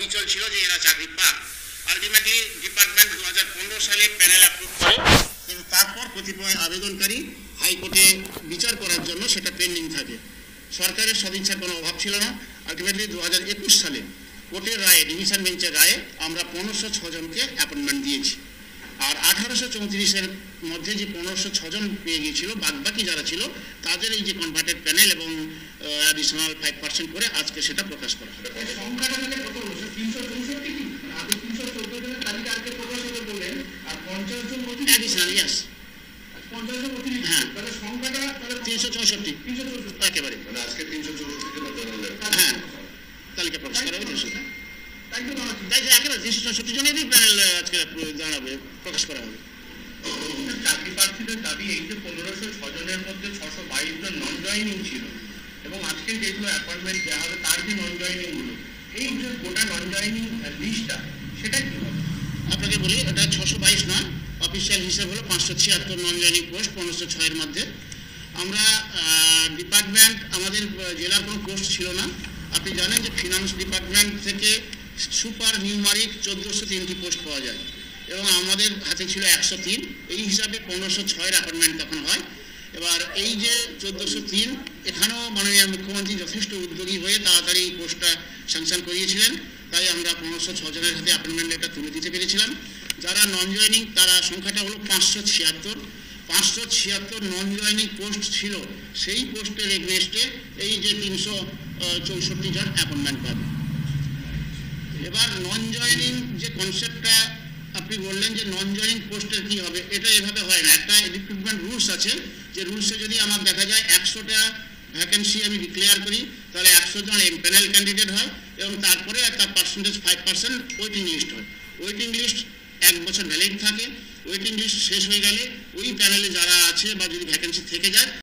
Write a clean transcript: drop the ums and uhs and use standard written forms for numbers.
বিচল ছিল যে এরা চাকরি পাক। আলটিমেটলি ডিপার্টমেন্ট 2015 সালে প্যানেল অ্যাপ্রুভ করে, কিন্তু তারপর কতিপয় আবেদনকারী হাইকোর্টে বিচার করার জন্য সেটা পেন্ডিং থাকে। সরকারের সদিচ্ছার কোনো অভাব ছিল না। আলটিমেটলি 2021 সালে কোর্টের রায়ে, ডিভিশন বেঞ্চের রায়ে আমরা 1506 জনকে অ্যাপয়েন্টমেন্ট দিয়েছি। আর 1834-এর মধ্যে যে 1506 জন পেয়ে গিয়েছিল, বাদবাকি যারা ছিল তাদের এই যে কনভার্টেড প্যানেল এবং অ্যাডিশনাল 5% করে আজকে সেটা প্রকাশ করা হবে। সংখ্যাটা মানে কত হলো? 364 কি? আগে 314 জনের তালিকা আজকে প্রকাশ হতে বললেন, আর 50 জন অ্যাডিশনাল, ইয়েস, 50 জন অতিরিক্ত। হ্যাঁ, তাহলে সংখ্যাটা তাহলে 364 364 একেবারে, মানে আজকে 364 জন জানালেন। হ্যাঁ, তালিকা প্রকাশ করা হবে। তাই তো বলা তাই যে একেবারে 364 জনেরই প্যানেল আজকে জানাবে, প্রকাশ করা হবে। চাকরি প্রার্থীদের দাবি এই যে 1506 জনের মধ্যে 622 জন নন জয়নিং ছিল, এবং আজকে যেগুলো অ্যাপয়েন্টমেন্ট দেওয়া হবে তার যে নন জয়নিং গুলো, এই যে গোটা নন জয়নিং লিস্টটা, সেটা কি হবে? আপনাকে বলি, এটা 622 নয়, অফিসিয়াল হিসাব হলো 576 নন জয়নিং পোস্ট 1506-এর মধ্যে। আমরা ডিপার্টমেন্ট, আমাদের জেলার কোনো পোস্ট ছিল না। আপনি জানেন যে ফিনান্স ডিপার্টমেন্ট থেকে সুপার নিউমারিক 1403টি পোস্ট পাওয়া যায়, এবং আমাদের হাতে ছিল 103। এই হিসাবে 1506-এর অ্যাপয়েন্টমেন্ট তখন হয়। এবার এই যে 1403, এখানেও মাননীয় মুখ্যমন্ত্রী যথেষ্ট উদ্যোগী হয়ে তাড়াতাড়ি এই পোস্টটা স্যাংশন করিয়েছিলেন, তাই আমরা 1506 জনের হাতে অ্যাপয়েন্টমেন্ট লেটার তুলে দিতে পেরেছিলাম। যারা নন জয়নিং, তারা সংখ্যাটা হলো 576 নন জয়নিং পোস্ট ছিল। সেই পোস্টের এগনেস্টে এই যে 364 জন অ্যাপয়েন্টমেন্ট পাবে। এবার নন জয়নিং যে কনসেপ্টটা আপনি বললেন যে নন জয়নিং পোস্টের কী হবে, এটা এভাবে হয় না। একটা রিক্রুটমেন্ট রুলস আছে, যে রুলসে যদি আমার দেখা যায় 100টা ভ্যাকেন্সি আমি ডিক্লেয়ার করি, তাহলে 100 জন প্যানেল ক্যান্ডিডেট হয়, এবং তারপরে তার পার্সেন্টেজ 5% ওয়েটিং লিস্ট হয়। ওয়েটিং লিস্ট 1 বছর ভ্যালিড থাকে। ওয়েটিং লিস্ট শেষ হয়ে গেলে ওই প্যানেলে যারা আছে বা যদি ভ্যাকেন্সি থেকে যায়